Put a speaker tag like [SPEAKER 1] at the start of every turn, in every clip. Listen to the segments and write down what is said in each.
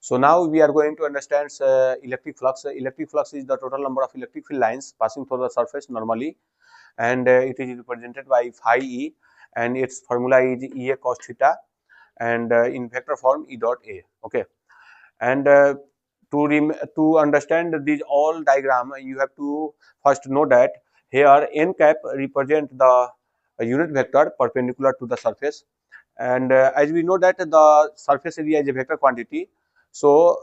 [SPEAKER 1] So now we are going to understand electric flux. Electric flux is the total number of electric field lines passing through the surface normally, and it is represented by phi E, and its formula is Ea cos theta, and in vector form E dot A. Okay, and to understand these all diagram, you have to first know that here n cap represent the unit vector perpendicular to the surface, and as we know that the surface area is a vector quantity, so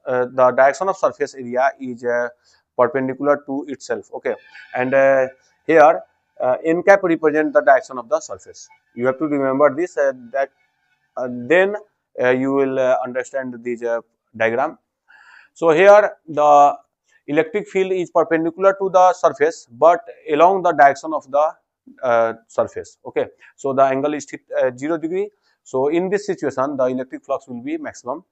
[SPEAKER 1] the direction of surface area is perpendicular to itself. Okay, and here n cap represent the direction of the surface. You have to remember this, that then you will understand this diagram. So here the electric field is perpendicular to the surface, but along the direction of the surface. Okay, so the angle is 0 degree. So in this situation, the electric flux will be maximum,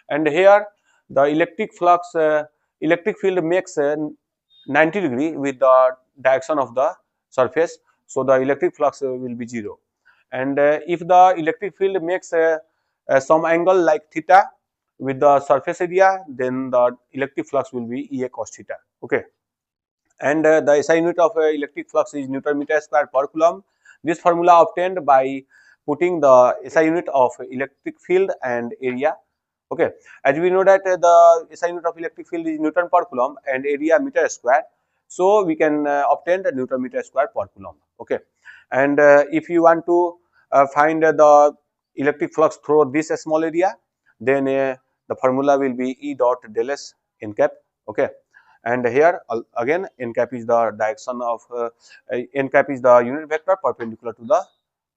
[SPEAKER 1] and here the electric flux, electric field makes 90 degree with the direction of the surface. So the electric flux will be 0, and if the electric field makes some angle like theta with the surface area, then the electric flux will be Ea cos theta. Okay, and the SI unit of electric flux is Newton meter square per coulomb. This formula obtained by putting the SI unit of electric field and area. Okay, as we know that the SI unit of electric field is Newton per coulomb and area meter square, so we can obtain the Newton meter square per coulomb. Okay, and if you want to find the electric flux through this small area, then the formula will be E dot del S n cap. Okay, and here again n cap is the direction of n cap is the unit vector perpendicular to the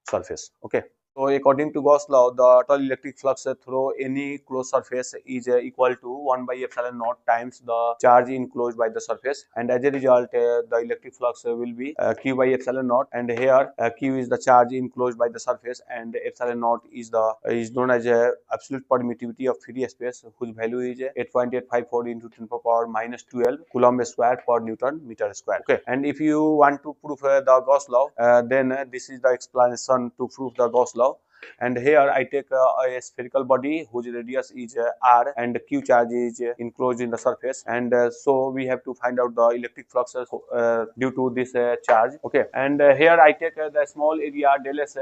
[SPEAKER 1] surface. Okay. So according to Gauss law, the total electric flux through any closed surface is equal to 1 by epsilon naught times the charge enclosed by the surface, and as a result the electric flux will be q by epsilon naught, and here q is the charge enclosed by the surface, and epsilon naught is known as absolute permittivity of free space, whose value is 8.854 into 10 to the power minus 12 coulomb square per Newton meter square. Okay, and if you want to prove the Gauss law, then this is the explanation to prove the Gauss law. And here I take a spherical body whose radius is r, and q charge is enclosed in the surface, and so we have to find out the electric flux due to this charge. Okay, and here I take the small area del S.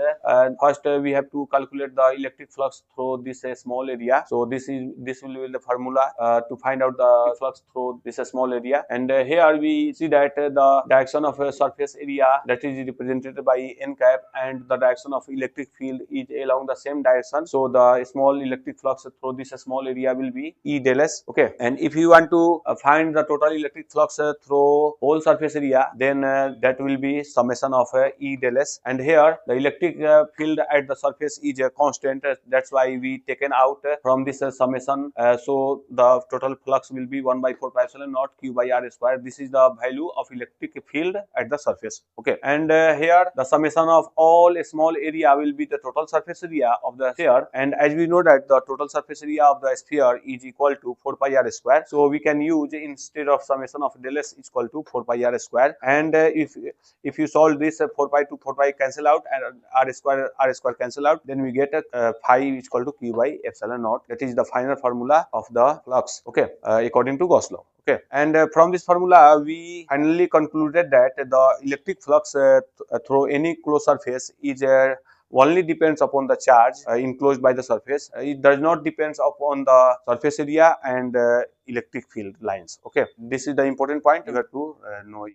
[SPEAKER 1] First we have to calculate the electric flux through this small area. So this will be the formula to find out the flux through this small area, and here we see that the direction of surface area, that is represented by n cap, and the direction of electric field is along the same direction. So the small electric flux through this small area will be E del S. Okay, and if you want to find the total electric flux through whole surface area, then that will be summation of E del S, and here the electric field at the surface is constant. That's why we taken out from this summation. So the total flux will be 1 by 4 pi epsilon naught q by r square. This is the value of electric field at the surface. Okay, and here the summation of all small area will be the total surface area of the sphere, and as we know that the total surface area of the sphere is equal to 4 pi r square, so we can use, instead of summation of del S is equal to 4 pi r square, and if you solve this, 4 pi to 4 pi cancel out and r square cancel out, then we get phi is equal to q by epsilon naught. That is the final formula of the flux. Okay, according to Gauss law. Okay, and from this formula we finally concluded that the electric flux through any closed surface is only depends upon the charge enclosed by the surface. It does not depends upon the surface area and electric field lines. Okay, this is the important point you have to know.